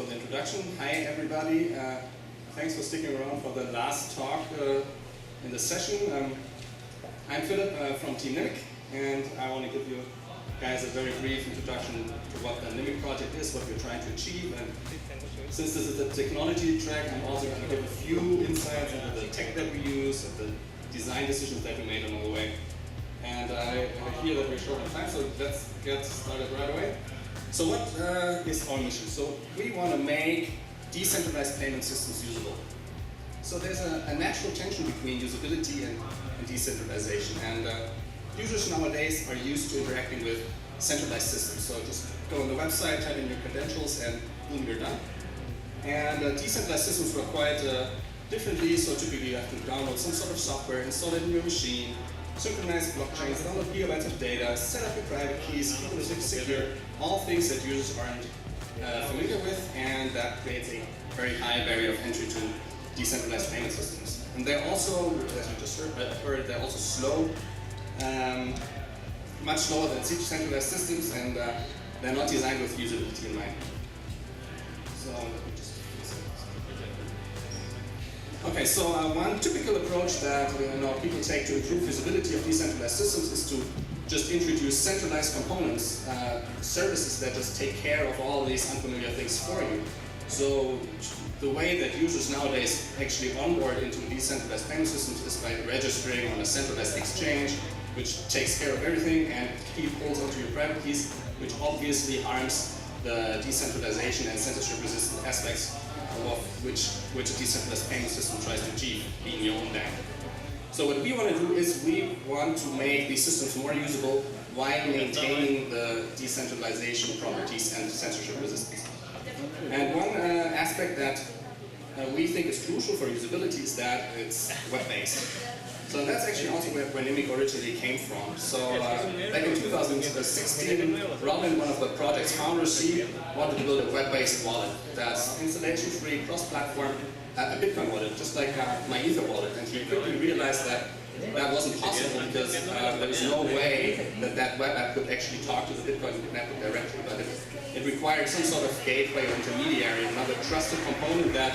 for the introduction. Hi everybody. Thanks for sticking around for the last talk in the session. I'm Philipp from Team Nimiq, and I want to give you guys a very brief introduction to what the Nimiq project is, what we're trying to achieve. And since this is the technology track, I'm also going to give a few insights into the tech that we use and the design decisions that we made along the way. And I hear that we're short on time, so let's get started right away. So what is our mission? So we want to make decentralized payment systems usable. So there's a natural tension between usability and decentralization. And users nowadays are used to interacting with centralized systems. So just go on the website, type in your credentials, and boom, you're done. And decentralized systems work quite differently. So typically you have to download some sort of software, install it in your machine, synchronize blockchains, download gigabytes of data, set up your private keys, keep it secure, all things that users aren't familiar with, and that creates a very high barrier of entry to decentralized payment systems. And they're also, as you just heard, they're also slow, much slower than centralized systems, and they're not designed with usability in mind. So let me just okay, so one typical approach that people take to improve visibility of decentralized systems is to just introduce centralized components, services that just take care of all these unfamiliar things for you. So the way that users nowadays actually onboard into decentralized payment systems is by registering on a centralized exchange, which takes care of everything and holds onto your private keys, which obviously harms the decentralization and censorship-resistant aspects of which a decentralized payment system tries to achieve, being your own bank. So what we want to do is we want to make these systems more usable while maintaining the decentralization properties and censorship resistance. And one aspect that we think is crucial for usability is that it's web-based. So that's actually also where Nimiq originally came from. So back in 2016, Robin, one of the project's founders, he wanted to build a web-based wallet that's installation-free, cross-platform, a Bitcoin wallet, just like my Ether wallet. And he quickly realized that that wasn't possible because there was no way that that web app could actually talk to the Bitcoin network directly. But it required some sort of gateway or intermediary, another trusted component that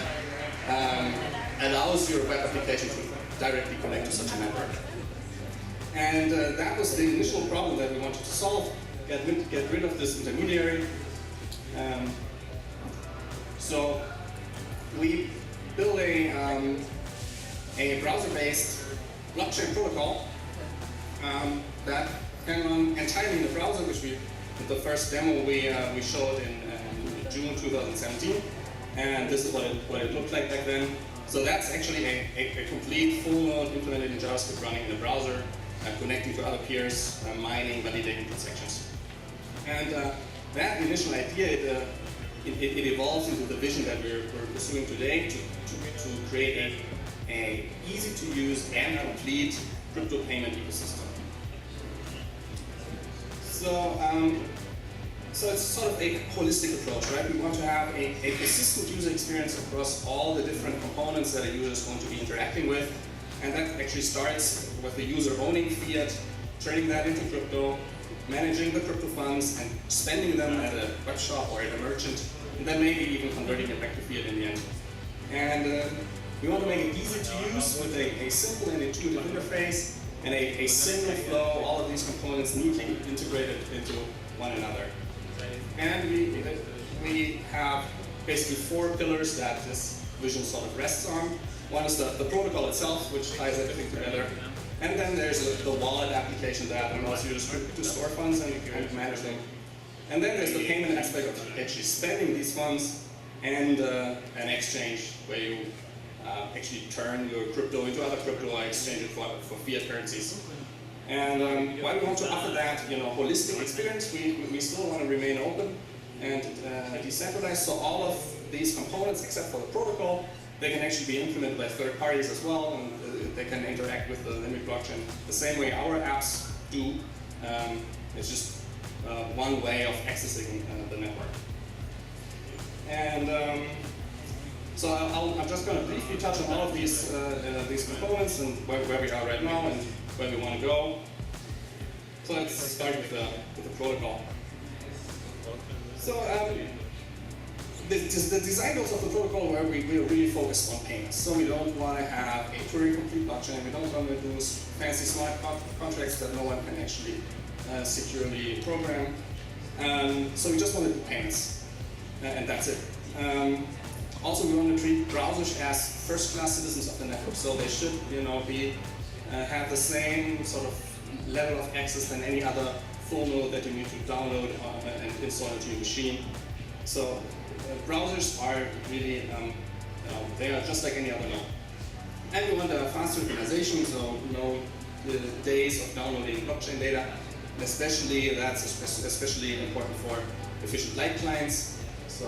allows your web application to directly connect to such a network. And that was the initial problem that we wanted to solve, get rid of this intermediary. So we built a browser-based blockchain protocol that can run entirely in the browser, which the first demo we showed in June 2017. And this is what it looked like back then. So that's actually a complete full node implemented in JavaScript running in the browser, connecting to other peers, mining, validating transactions. And that initial idea, it evolves into the vision that we're pursuing today to create a easy-to-use and complete crypto payment ecosystem. So it's sort of a holistic approach, right? We want to have a consistent user experience across all the different components that a user is going to be interacting with. And that actually starts with the user owning fiat, turning that into crypto, managing the crypto funds, and spending them at a web shop or at a merchant, and then maybe even converting it back to fiat in the end. And we want to make it easy to use with a simple and intuitive interface and a single flow, all of these components neatly integrated into one another. And we have basically 4 pillars that this vision sort of rests on. One is the protocol itself, which ties everything together. And then there's the wallet application that allows you to store funds and manage them. And then there's the payment aspect of actually spending these funds, and an exchange where you actually turn your crypto into other crypto or exchange it for fiat currencies. And while we want to offer that holistic experience, we still want to remain open and decentralized. So all of these components, except for the protocol, they can actually be implemented by third parties as well, and they can interact with the Nimiq blockchain the same way our apps do. It's just one way of accessing the network. And so I'm just going to briefly touch on all of these components and where we are right now and where we want to go. So let's start with the protocol. So the design goals of the protocol where we really focus on payments. So we don't want to have a Turing complete blockchain. We don't want to do fancy smart contracts that no one can actually securely program. So we just want to do payments, and that's it. Also, we want to treat browsers as first-class citizens of the network. So they should, have the same sort of level of access than any other full node that you need to download and install into your machine. So browsers are really, they are just like any other node. And we want a fast synchronization, so the days of downloading blockchain data. And especially, that's especially important for efficient light clients. So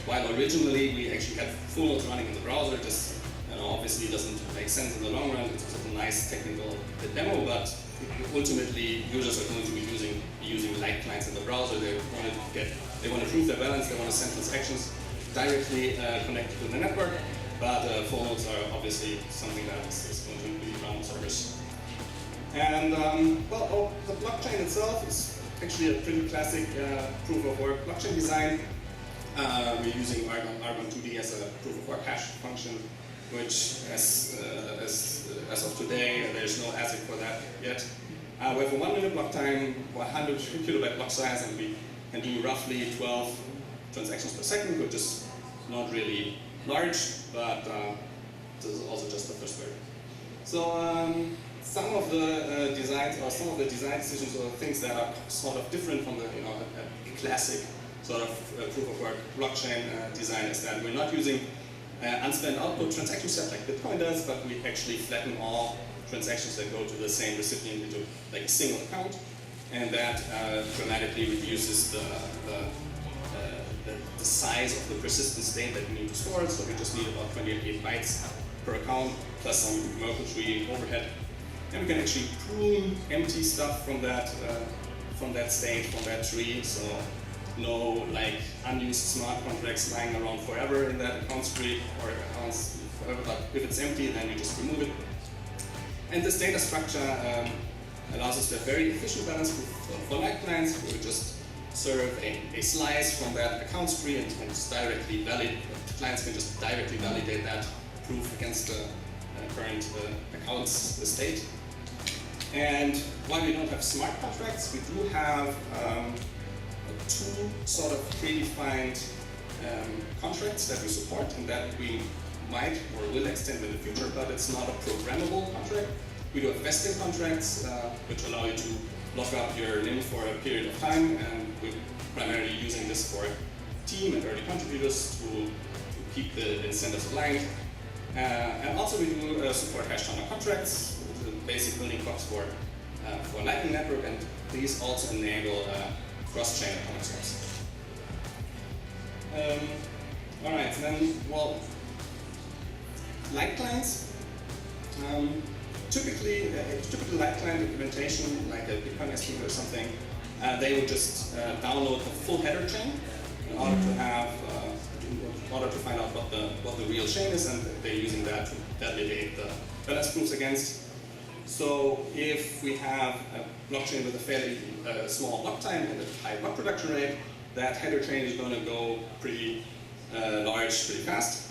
while originally we actually had full nodes running in the browser, this obviously doesn't make sense in the long run. It's a nice technical demo, but ultimately users are going to be using light clients in the browser. They want to prove their balance. They want to send transactions directly connected to the network. But full nodes are obviously something that is going to be run on servers. And the blockchain itself is actually a pretty classic proof of work blockchain design. We're using Argon 2D as a proof of work hash function, which as of today, there's no ASIC for that yet. We have a 1 minute block time, 100 kilobyte block size, and we can do roughly 12 transactions per second, which is not really large, but this is also just the first version. So some of the designs or some of the design decisions or things that are sort of different from the a classic sort of proof of work blockchain design is that we're not using unspent output transaction set like Bitcoin does, but we actually flatten all transactions that go to the same recipient into like a single account, and that dramatically reduces the size of the persistent state that we need to store. So we just need about 28 bytes per account plus some Merkle tree overhead, and we can actually prune empty stuff from that state, from that tree. So no like unused smart contracts lying around forever in that account tree or accounts forever, but if it's empty, then you just remove it. And this data structure allows us to have very efficient balance for light clients, where we just serve a slice from that account tree and can just directly validate, clients can just directly validate that proof against the current account's state. And while we don't have smart contracts, we do have two sort of predefined contracts that we support and that we might or will extend in the future, but it's not a programmable contract. We do have vesting contracts, which allow you to lock up your NIM for a period of time, and we're primarily using this for team and early contributors to keep the incentives aligned. And also we do support hash tunnel contracts, the basic building blocks for Lightning Network, and these also enable cross-chain atomic swaps. All right, then, well, light clients. Typically light client implementation, like a Bitcoin SP or something, they would just download the full header chain in order to have, in order to find out what the real chain is, and they're using that to validate the balance proofs against. So if we have a blockchain with a fairly small block time and a high block production rate, that header chain is going to go pretty large, pretty fast.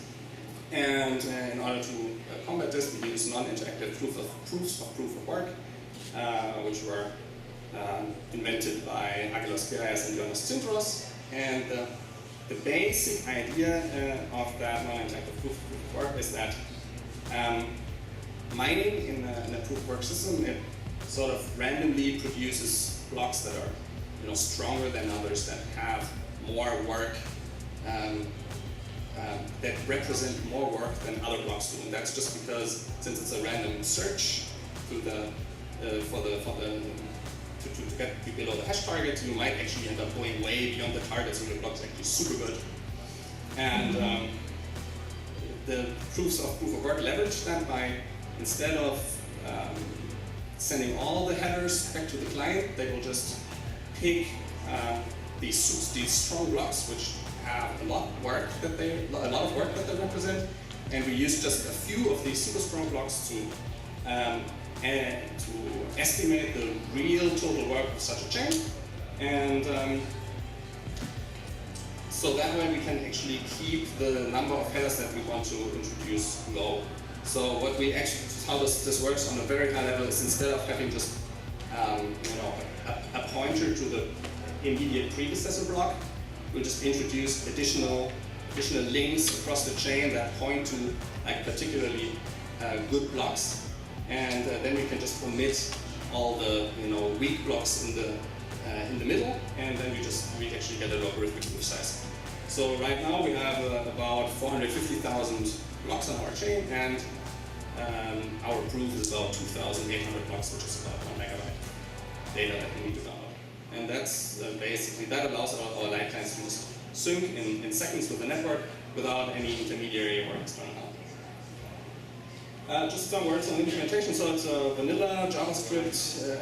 And in order to combat this, we use non-interactive proofs of proof of work, which were invented by Agilos Piraeus and Jonas Tsintros. And the basic idea of that non-interactive proof of work is that mining in a proof of work system, it sort of randomly produces blocks that are stronger than others, that have more work, that represent more work than other blocks do. And that's just because, since it's a random search to get below the hash target, you might actually end up going way beyond the target, so your block's actually super good. And the proofs of proof of work leverage that by, instead of sending all the headers back to the client, they will just pick these strong blocks, which have a lot of work that they represent, and we use just a few of these super strong blocks to estimate the real total work of such a chain. And So that way we can actually keep the number of headers that we want to introduce low. So what we actually, how this works on a very high level is instead of having just a pointer to the immediate predecessor block, we'll just introduce additional links across the chain that point to like particularly good blocks, and then we can just omit all the weak blocks in the middle, and then we actually get a logarithmic proof size. So right now we have about 450,000 blocks on our chain, and our proof is about 2,800 blocks, which is about 1 megabyte data that we need to download. And that's basically, that allows our light clients to just sync in seconds with the network without any intermediary or external help. Just some words on implementation. So it's a vanilla JavaScript,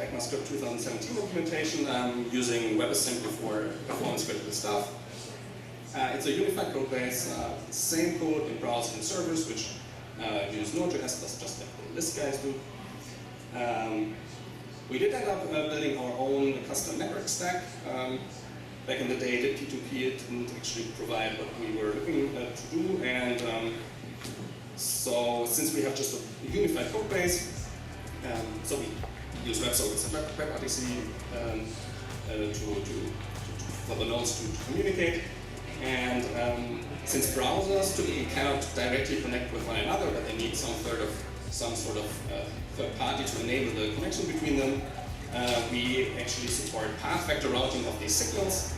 ECMAScript 2017 implementation using WebAssembly for performance-critical stuff. It's a unified code base, same code in browsers and servers, which use Node.js, just like the list guys do. We did end up building our own custom network stack. Back in the day, did P2P, it didn't actually provide what we were looking to do, and so since we have just a unified code base, so we use WebSockets and WebRTC for the nodes to communicate. And since browsers typically cannot directly connect with one another, but they need some sort of third party to enable the connection between them, we actually support path vector routing of these signals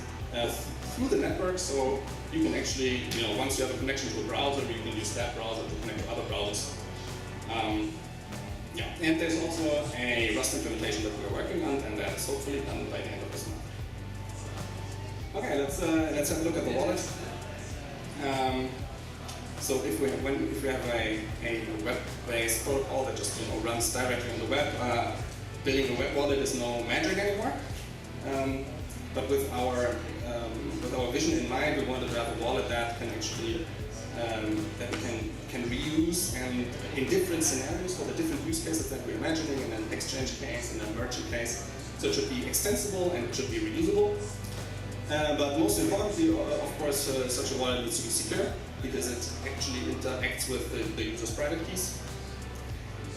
through the network. So you can actually, once you have a connection to a browser, you can use that browser to connect to other browsers. And there's also a Rust implementation that we're working on, and that is hopefully done by the end of this month. Okay, let's have a look at the wallet. So if we have a web-based protocol that just runs directly on the web, building a web wallet is no magic anymore. But with our vision in mind, we wanted to have a wallet that can actually that we can reuse and in different scenarios for the different use cases that we're imagining in an exchange case, in a merchant case. So it should be extensible and it should be reusable. But most importantly, of course, such a wallet needs to be secure because it actually interacts with the user's private keys.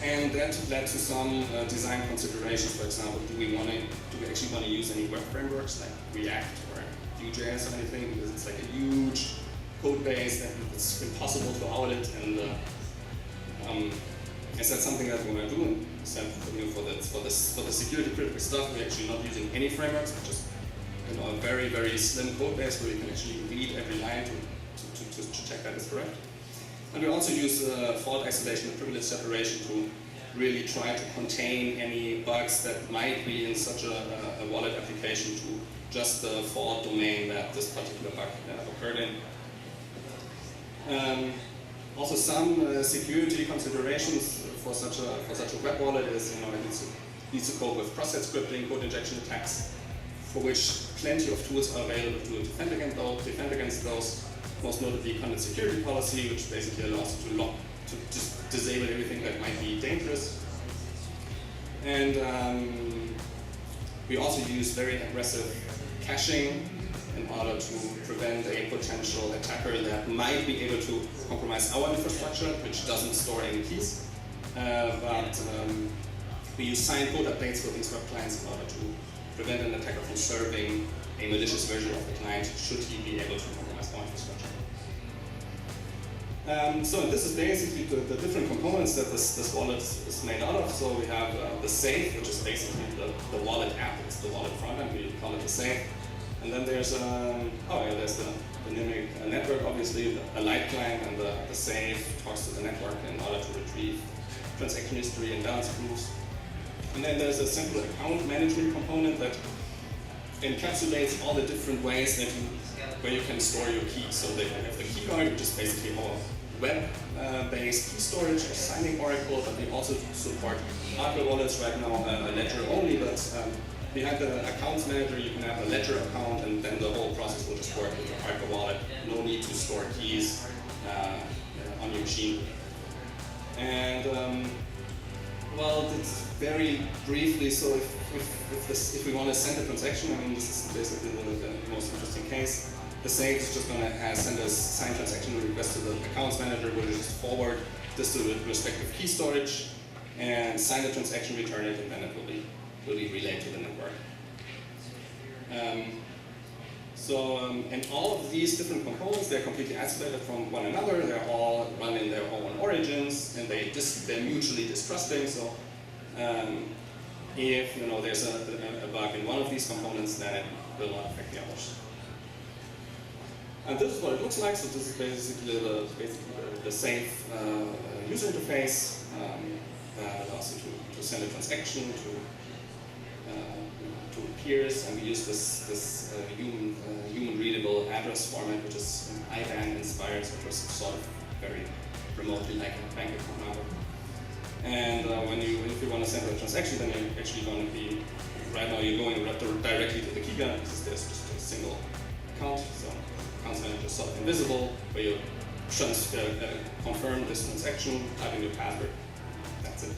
And that led to some design considerations. For example, do we actually want to use any web frameworks like React or Vue.js or anything? Because it's like a huge code base that it's impossible to audit. And is that something that we want to do? And for the security critical stuff, we're actually not using any frameworks, but just a very, very slim code base where you can actually read every line to check that is correct. And we also use fault isolation and privilege separation to really try to contain any bugs that might be in such a wallet application to just the fault domain that this particular bug occurred in. Also, some security considerations for such a web wallet is it needs to cope with process scripting, code injection attacks, for which plenty of tools are available to defend against those. Most notably, content security policy, which basically allows you to just disable everything that might be dangerous. And we also use very aggressive caching in order to prevent a potential attacker that might be able to compromise our infrastructure, which doesn't store any keys. But we use signed code updates for these web clients in order to prevent an attacker from serving a malicious version of the client should he be able to compromise our infrastructure. So this is basically the different components that this wallet is made out of. So we have the safe, which is basically the wallet app. It's the wallet front end, we call it the safe. And then there's there's the Nimiq network, obviously, a light client, and the safe talks to the network in order to retrieve transaction history and balance proofs. And then there's a simple account management component that encapsulates all the different ways where you can store your keys. So they have the key guard, which is basically our web-based key storage or signing oracle, but we also support hardware wallets right now, ledger only, but behind the accounts manager you can have a ledger account, and then the whole process will just work with your hardware wallet. No need to store keys on your machine. And it's very briefly, so if we want to send a transaction, this is basically the most interesting case. the same is just going to send a signed transaction request to the accounts manager, which will just forward this to the respective key storage and sign the transaction, return it, and then it will be relayed to the network. And all of these different components, they're completely isolated from one another. They're all running their own origins, and they're mutually distrusting. So if there's a bug in one of these components, then it will not affect the others. And this is what it looks like. So this is basically the safe user interface that allows you to send a transaction to peers, and we use this human readable address format, which is IBAN inspired, which was sort of very remotely like a bank account number. And if you want to send a transaction, then you're actually going to be, right now you're going directly to the keygun because there's just a single account. So accounts manager is sort of invisible, where you confirm this transaction, type in your password, that's it.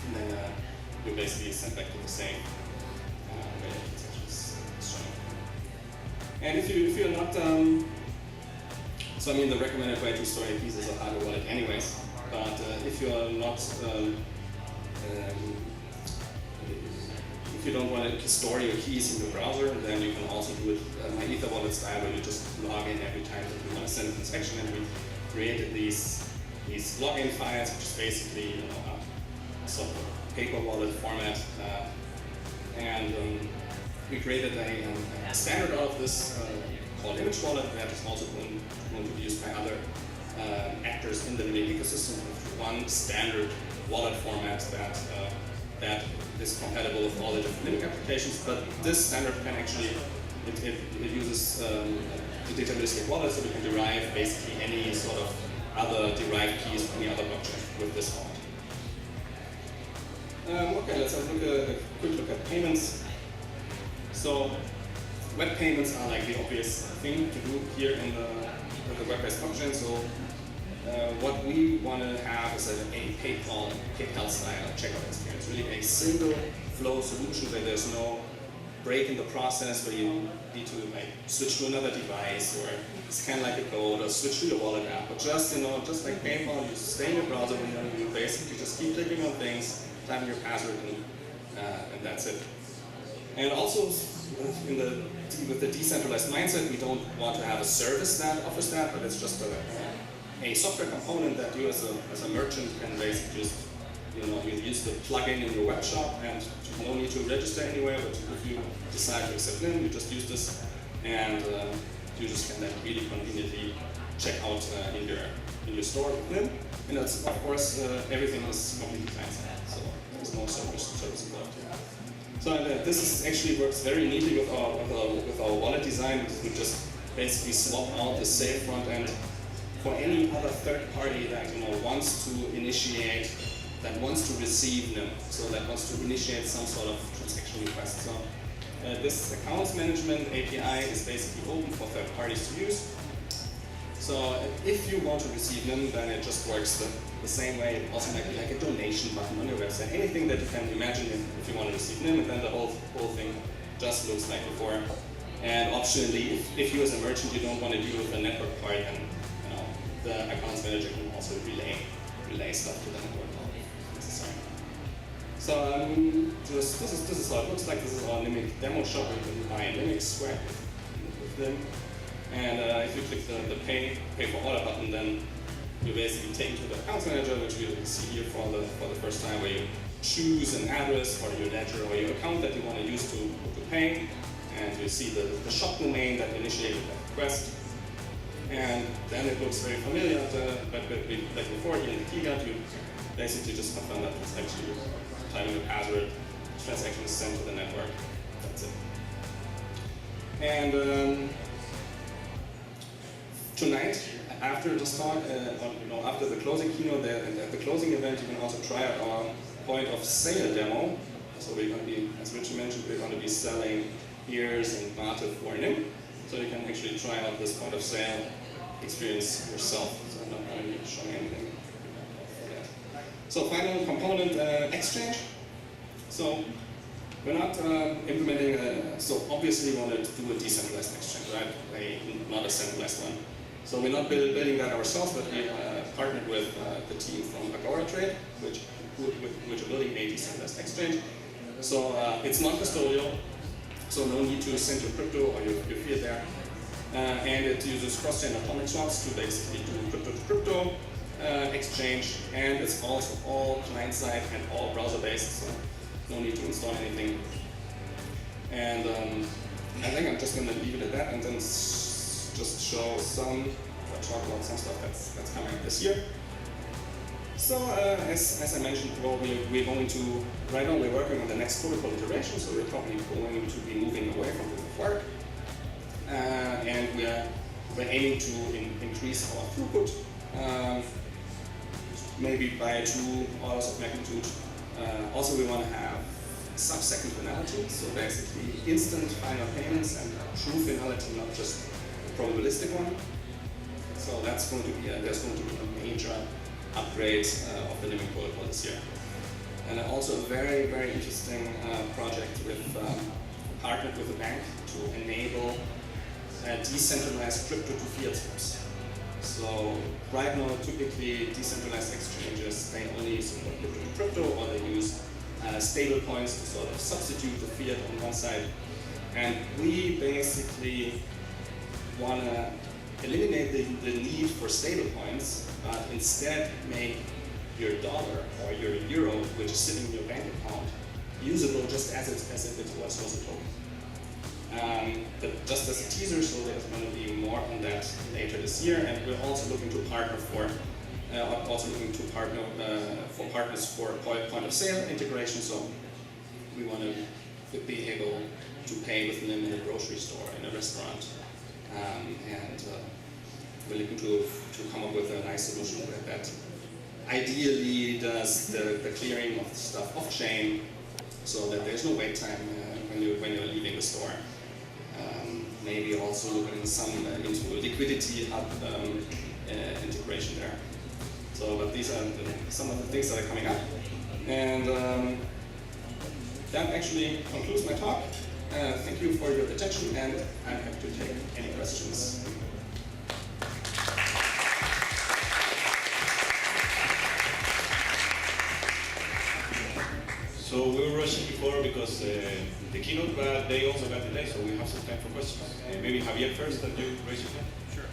And then you basically send back to the same way the transaction is shown. And if you're not, so I mean the recommended way to store your keys is a hardware wallet anyways, but if you're not, if you don't want to store your keys in your browser, then you can also do it my Etherwallet style, where you just log in every time that you want to send a transaction. And we created these login files, which is basically a sort of a paper wallet format. And we created a standard out of this called image wallet that is also going to be used by other actors in the Nimiq ecosystem, with one standard wallet format that is compatible with all the different Nimiq applications. But this standard can actually, it uses the deterministic wallet, so we can derive basically any sort of other derived keys from any other blockchain with this format. Okay, let's have a quick look at payments. So web payments are like the obvious thing to do here in the web-based blockchain. So what we want to have is a PayPal style checkout experience, really a single flow solution where there's no break in the process where you need to switch to another device or scan like a code or switch to your wallet app. But just like PayPal, you stay in your browser and you basically just keep clicking on things, type in your password, and that's it. And also with the decentralized mindset, we don't want to have a service that offers that, but it's just a software component that you as a merchant can basically just, you use the plugin in your web shop, and you don't need to register anywhere. But if you decide to accept NIM, you just use this, and users can then really conveniently check out in your store with NIM. And that's, of course, everything is completely client-side, so there's no service involved here. So this actually works very neatly with our wallet design, because we just basically swap out the safe front end for any other third party that wants to initiate, that wants to receive NIM, so that wants to initiate some sort of transaction request. So this accounts management API is basically open for third parties to use. So if you want to receive NIM, then it just works the same way. It also might be like a donation button on your website, anything that you can imagine if you want to receive NIM, and then the whole thing just looks like before. And optionally, if you as a merchant you don't want to deal with the network part, then the accounts manager can also relay stuff to the network if necessary. So this is how it looks like. This is our Nimiq demo shop. You can buy Nimiq swag with them. And if you click the pay for order button, then you basically take to the accounts manager, which we will see here for the first time, where you choose an address for your ledger or your account that you want to use to pay, and you see the shop domain that initiated that request. And then it looks very familiar, but like before here in the keygun, you basically just confirm that it's actually typing the password, the transaction is sent to the network, that's it. And tonight, after this talk, after the closing keynote, at the closing event, you can also try out our point of sale demo. So we're going to be, as Richie mentioned, we're going to be selling ears and Mate for NIM. So you can actually try out this point of sale experience yourself. So I'm not going to be showing anything for that. So final component, exchange. So We're not implementing so obviously we want to do a decentralized exchange, right? Not a centralized one. So we're not building that ourselves, but we partnered with the team from Agora which are building a decentralized exchange. So it's not custodial, so no need to send your crypto or your fiat there. And it uses cross-chain atomic swaps to basically do crypto-to-crypto exchange, and it's also all client-side and all browser-based, so no need to install anything. And I think I'm just going to leave it at that, and then just show talk about some stuff that's coming this year. So as I mentioned, well, we're going to, right now we're working on the next protocol iteration, so we're probably going to be moving away from proof of work. And we're aiming to increase our throughput, maybe by 2 orders of magnitude. Also, we want to have sub-second finality, so basically instant final payments and true finality, not just a probabilistic one. So that's going to be there's going to be a major upgrade of the Nimiq protocol this year. And also a very, very interesting project with partnered with a bank to enable decentralized crypto to fiat swaps. So right now, typically decentralized exchanges, they only support crypto to crypto, or they use stable coins to sort of substitute the fiat on one side. And we basically want to eliminate the need for stable coins, but instead make your dollar or your euro, which is sitting in your bank account, usable just as if it was a token. But just as a teaser, so there's going to be more on that later this year, and we're also looking to partner for partners for point of sale integration. So we want to be able to pay with them in a grocery store, in a restaurant, and we're looking to come up with a nice solution that ideally does the clearing of the stuff off chain, so that there's no wait time when you're leaving the store. Maybe also looking into liquidity hub integration there. So, but these are some of the things that are coming up, and that actually concludes my talk. Thank you for your attention, and I'm happy to take any questions. So we were rushing before because the keynote, but they also got delayed, so we have some time for questions. Maybe Javier first, and you raise your hand. Sure.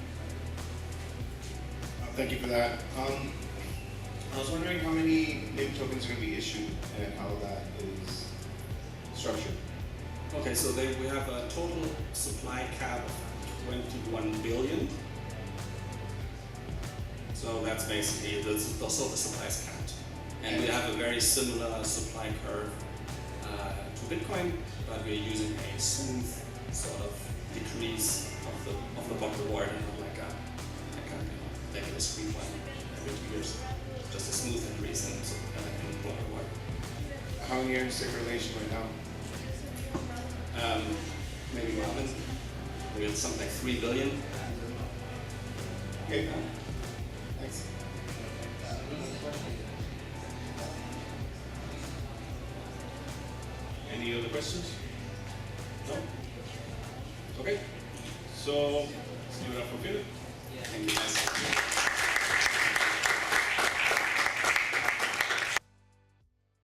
Thank you for that. I was wondering how many Nimiq tokens are going to be issued and how that is structured. Okay, so we have a total supply cap of 21 billion. So that's basically the supply is capped. And we have a very similar supply curve to Bitcoin, but we're using a smooth sort of decrease of the block reward, like a discrete one every 2 years. Just a smooth increase in block reward. How many are in circulation right now? Maybe Robin. Maybe it's something like 3 billion. Okay. Thanks. Any other questions? No? Okay. So, let's give it up for Philipp. Thank you guys.